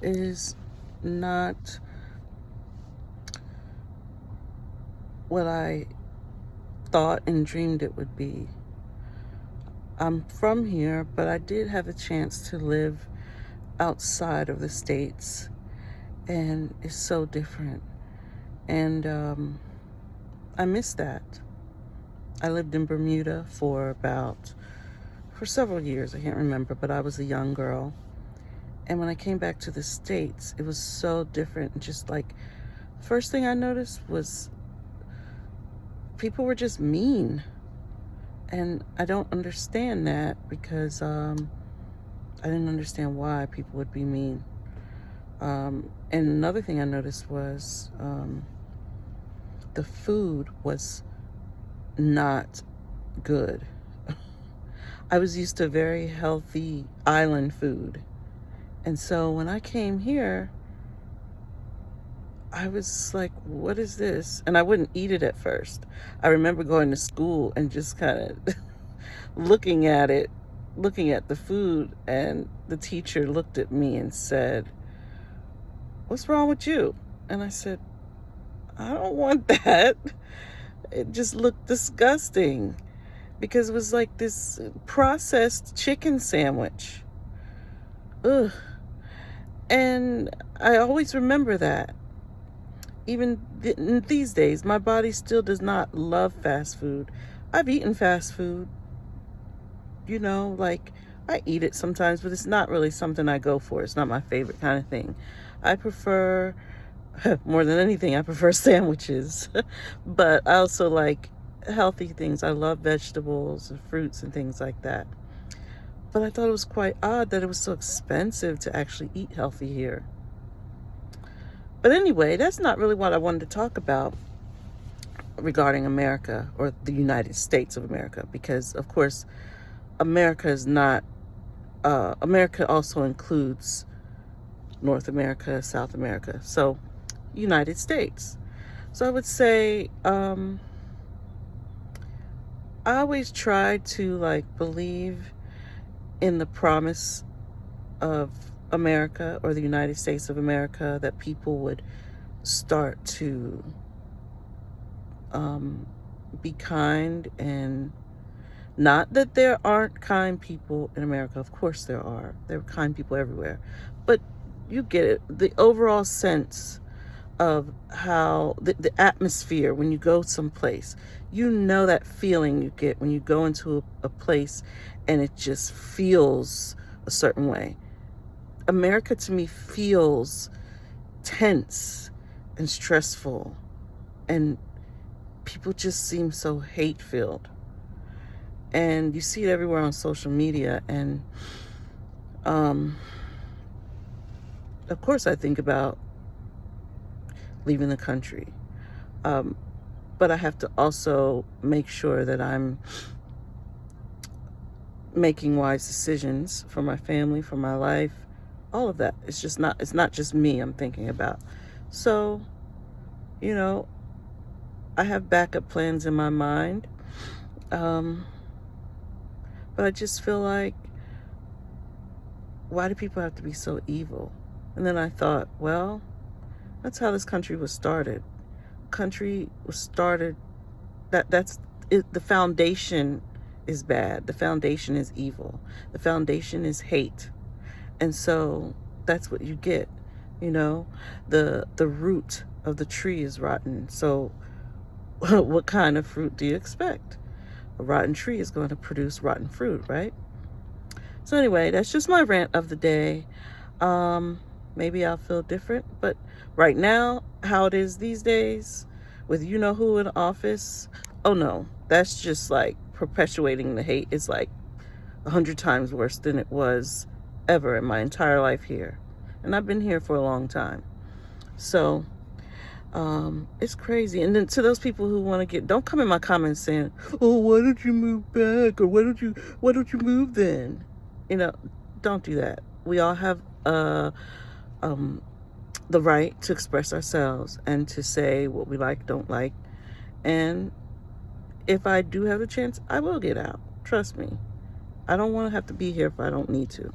is not what I thought and dreamed it would be. I'm from here, but I did have a chance to live outside of the States, and it's so different. And I miss that. I lived in Bermuda for several years. I can't remember, but I was a young girl. And when I came back to the States, it was so different. Just like, first thing I noticed was people were just mean. And I don't understand that because I didn't understand why people would be mean. And another thing I noticed was the food was not good. I was used to very healthy island food. And so when I came here, I was like, what is this? And I wouldn't eat it at first. I remember going to school and just kind of looking at the food, and the teacher looked at me and said, "What's wrong with you?" And I said, "I don't want that." It just looked disgusting because it was like this processed chicken sandwich. Ugh. And I always remember that. Even these days, my body still does not love fast food. I've eaten fast food, like I eat it sometimes, but it's not really something I go for. It's not my favorite kind of thing. I prefer, more than anything, I prefer sandwiches. But I also like healthy things. I love vegetables and fruits and things like that. But I thought it was quite odd that it was so expensive to actually eat healthy here. But anyway, that's not really what I wanted to talk about regarding America or the United States of America, because of course America is not, America also includes North America, South America, so United States. So I would say I always try to believe in the promise of America or the United States of America, that people would start to be kind. And not that there aren't kind people in America. Of course there are. There are kind people everywhere. But you get it. The overall sense of how the atmosphere when you go someplace, that feeling you get when you go into a place and it just feels a certain way. America to me feels tense and stressful, and people just seem so hate-filled. And you see it everywhere on social media. And of course I think about leaving the country. But I have to also make sure that I'm making wise decisions for my family, for my life, all of that. It's not just me I'm thinking about. So, I have backup plans in my mind. But I just feel like, why do people have to be so evil? And then I thought, well, that's how this country was started. Country was started, that's it. The foundation is bad. The foundation is evil. The foundation is hate. And so that's what you get. The root of the tree is rotten. So what kind of fruit do you expect? A rotten tree is going to produce rotten fruit, right? So anyway, that's just my rant of the day. Maybe I'll feel different, but right now, how it is these days, with who in office, oh no, that's just like perpetuating the hate. It's like 100 times worse than it was ever in my entire life here. And I've been here for a long time. So it's crazy. And then to those people who want to don't come in my comments saying, "Oh, why don't you move back?" or why don't you move then? Don't do that. We all have the right to express ourselves and to say what we like, don't like. And if I do have a chance, I will get out. Trust me. I don't want to have to be here if I don't need to.